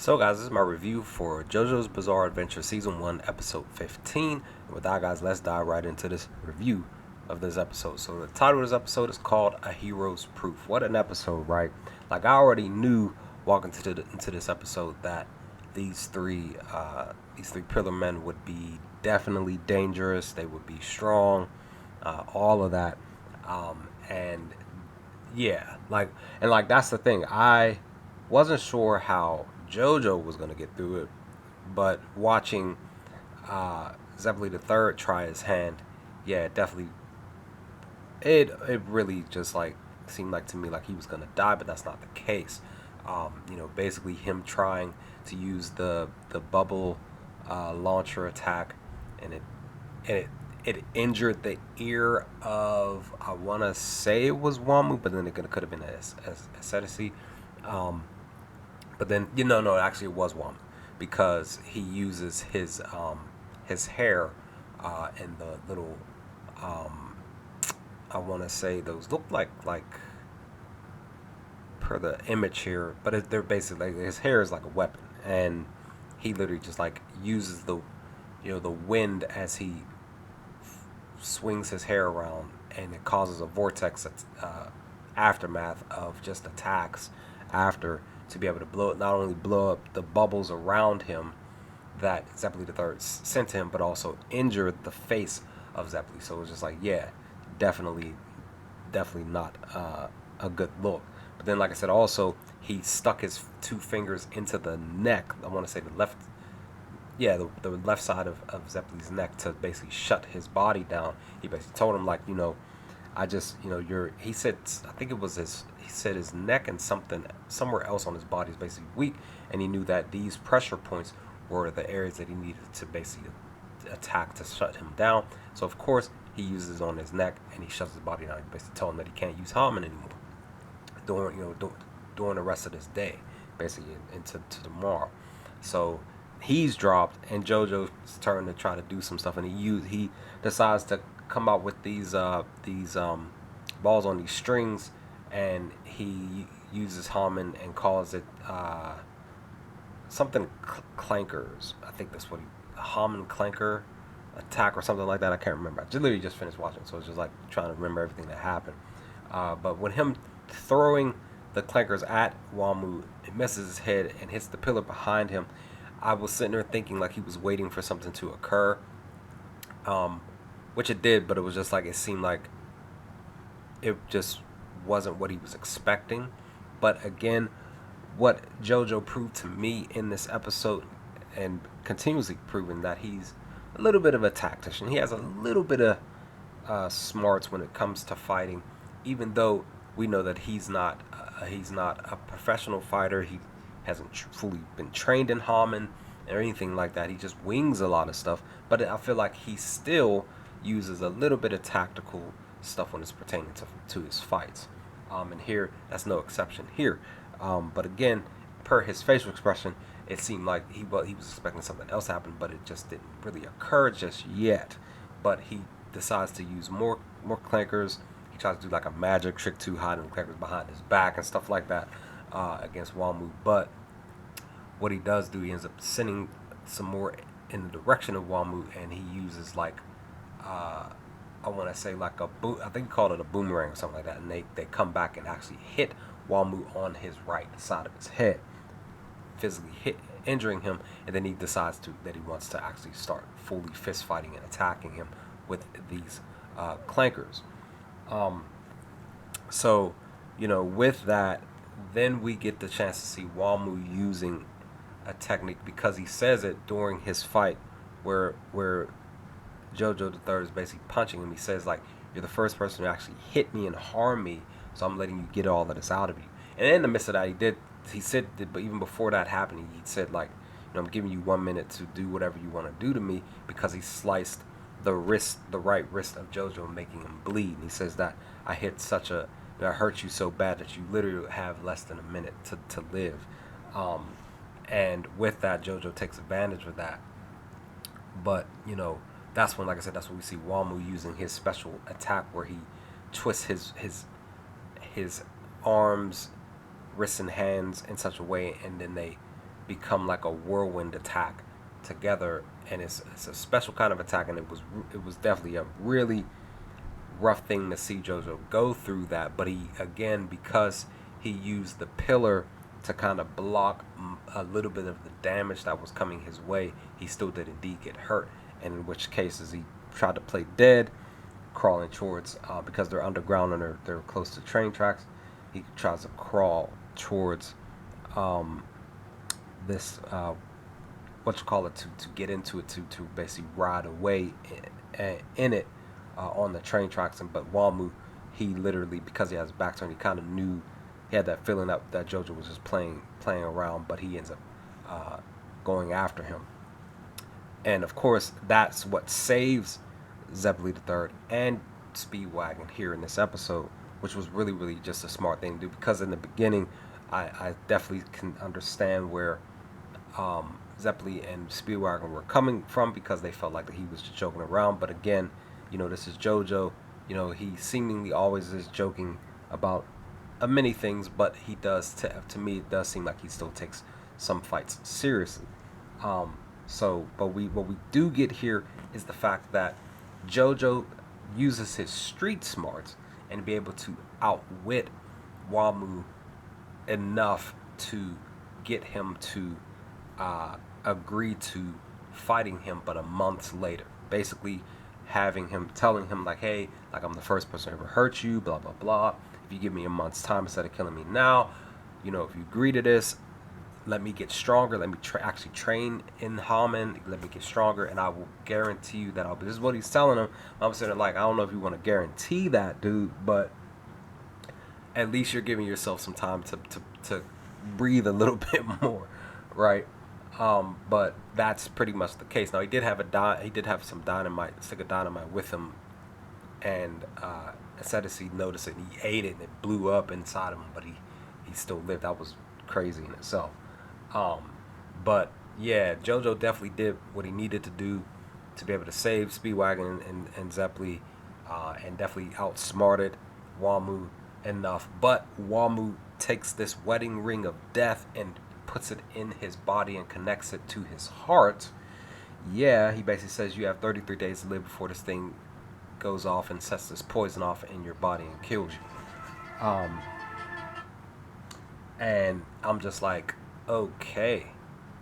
So guys, this is my review for JoJo's Bizarre Adventure Season 1, Episode 15. And with that guys, let's dive right into this review of this episode. So the title of this episode is called A Hero's Proof. What an episode, right? Like I already knew walking into this episode that these three pillar men would be definitely dangerous. They would be strong, all of that. And yeah, like that's the thing. I wasn't sure how JoJo was gonna get through it, but watching Zeppeli the Third try his hand, yeah, definitely, it really just like seemed like to me like he was gonna die, but that's not the case. Basically him trying to use the bubble launcher attack, and it injured the ear of, I want to say it was Wamu, but then it could have been a Setisi. But then, no, actually it was Wom, because he uses his hair and the little, I want to say those look like per the image here, but they're basically, like, his hair is like a weapon, and he literally just like uses the wind as he swings his hair around, and it causes a vortex aftermath of just attacks after, to be able to not only blow up the bubbles around him that Zeppeli the Third sent to him, but also injured the face of Zeppeli. So it was just like, yeah, definitely not a good look. But then, like I said, also he stuck his two fingers into the neck. I want to say the left, the left side of Zeppeli's neck, to basically shut his body down. He basically told him, like, I just, he said, I think it was he said his neck and somewhere else on his body is basically weak, and he knew that these pressure points were the areas that he needed to basically attack to shut him down. So of course he uses on his neck, and he shuts his body down. He basically told him that he can't use Haman anymore during the rest of this day, basically into tomorrow. So he's dropped, and JoJo's turn to try to do some stuff, and he decides to come out with these balls on these strings, and he uses Haman and calls it something clankers. I think that's what Haman clanker attack or something like that. I can't remember. I literally just finished watching, so it's just like trying to remember everything that happened. But when him throwing the clankers at Wamu, it misses his head and hits the pillar behind him. I was sitting there thinking like he was waiting for something to occur, which it did, but it was just like, it seemed like it just wasn't what he was expecting. But again, what JoJo proved to me in this episode, and continuously proving, that he's a little bit of a tactician. He has a little bit of smarts when it comes to fighting, even though we know that he's not a professional fighter. He hasn't fully been trained in Haman or anything like that. He just wings a lot of stuff, but I feel like he still uses a little bit of tactical stuff when it's pertaining to his fights. And here, that's no exception here. But again, per his facial expression, it seemed like he was expecting something else to happen, but it just didn't really occur just yet. But he decides to use more clankers. He tries to do like a magic trick to hiding the clankers behind his back and stuff like that against Wamu. But what he does do, he ends up sending some more in the direction of Wamu, and he uses like, I want to say like I think he called it a boomerang or something like that, and they come back and actually hit Wamu on his right side of his head, physically injuring him, and then he decides that he wants to actually start fully fist fighting and attacking him with these clankers. So, with that, then we get the chance to see Wamu using a technique, because he says it during his fight where JoJo the Third is basically punching him. He says, like, you're the first person to actually hit me and harm me, so I'm letting you get all that is out of you. And in the midst of that, he said, but even before that happened, he said, like, I'm giving you 1 minute to do whatever you want to do to me, because he sliced the right wrist of JoJo, making him bleed. And he says that I hurt you so bad that you literally have less than a minute to live. And with that, JoJo takes advantage of that. But, that's when, like I said, that's when we see Wamu using his special attack, where he twists his arms, wrists, and hands in such a way, and then they become like a whirlwind attack together, and it's a special kind of attack, and it was definitely a really rough thing to see JoJo go through that. But he, again, because he used the pillar to kind of block a little bit of the damage that was coming his way, he still did indeed get hurt, and in which cases he tried to play dead, crawling towards, because they're underground and they're close to train tracks, he tries to crawl towards this what you call it, to get into it, to basically ride away in it on the train tracks. And but Walmu, he literally, because he has his back turned, he kind of knew, he had that feeling that JoJo was just playing around, but he ends up going after him. And of course, that's what saves Zeppeli III and Speedwagon here in this episode, which was really, really just a smart thing to do, because in the beginning, I definitely can understand where Zeppeli and Speedwagon were coming from, because they felt like that he was just joking around. But again, this is JoJo. He seemingly always is joking about many things, but he does, to me, it does seem like he still takes some fights seriously. But what we do get here is the fact that JoJo uses his street smarts and be able to outwit Walmu enough to get him to agree to fighting him, but a month later, basically telling him like, hey, like, I'm the first person to ever hurt you, blah blah blah. If you give me a month's time instead of killing me now, if you agree to this, let me get stronger, let me actually train in Hamen, let me get stronger, and I will guarantee you that this is what he's telling him. I'm saying, like, I don't know if you want to guarantee that, dude, but at least you're giving yourself some time to breathe a little bit more, right? But that's pretty much the case. Now, he did have some dynamite, stick of dynamite with him, and Assetisi noticed it, and he ate it, and it blew up inside of him, but he still lived. That was crazy in itself. But yeah, JoJo definitely did what he needed to do to be able to save Speedwagon and Zeppeli, and definitely outsmarted Walmu enough. But Walmu takes this wedding ring of death and puts it in his body and connects it to his heart. Yeah, he basically says you have 33 days to live before this thing goes off and sets this poison off in your body and kills you. And I'm just like, okay,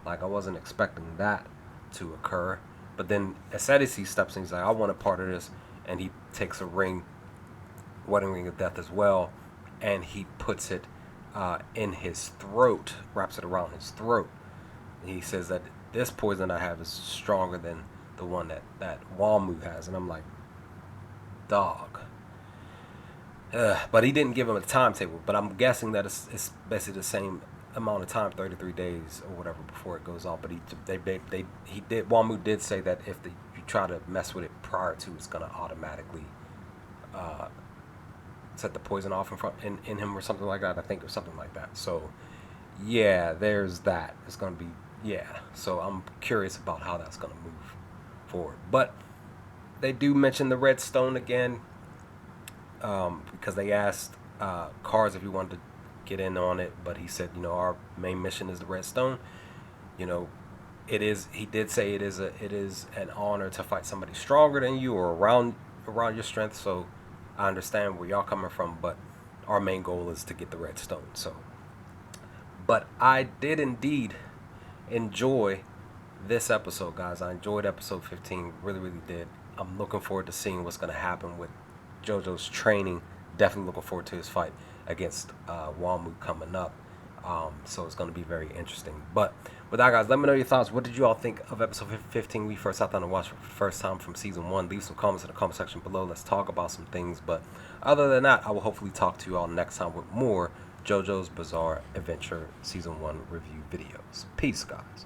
like, I wasn't expecting that to occur. But then Assetisi steps in, he's like, I want a part of this, and he takes a wedding ring of death as well, and he puts it in his throat, wraps it around his throat. And he says that this poison I have is stronger than the one that Walmu has. And I'm like, dog. But he didn't give him a timetable, but I'm guessing that it's basically the same amount of time, 33 days or whatever, before it goes off. But Walmu did say that if you try to mess with it prior to, it's gonna automatically set the poison off in him or something like that. I think, or something like that. So yeah, there's that. It's gonna be, yeah. So I'm curious about how that's gonna move forward. But they do mention the red stone again, because they asked Cars if he wanted to get in on it, but he said, our main mission is the red stone. It is. He did say it is an honor to fight somebody stronger than you or around your strength. So I understand where y'all coming from, but our main goal is to get the red stone. So, but I did indeed enjoy this episode, guys. I enjoyed episode 15, really, really did. I'm looking forward to seeing what's going to happen with JoJo's training. Definitely looking forward to his fight against Walmu coming up. So it's going to be very interesting. But with that, guys, let me know your thoughts. What did you all think of episode 15? We first sat down and watched for the first time from season 1. Leave some comments in the comment section below. Let's talk about some things. But other than that, I will hopefully talk to you all next time with more JoJo's Bizarre Adventure season 1 review videos. Peace, guys.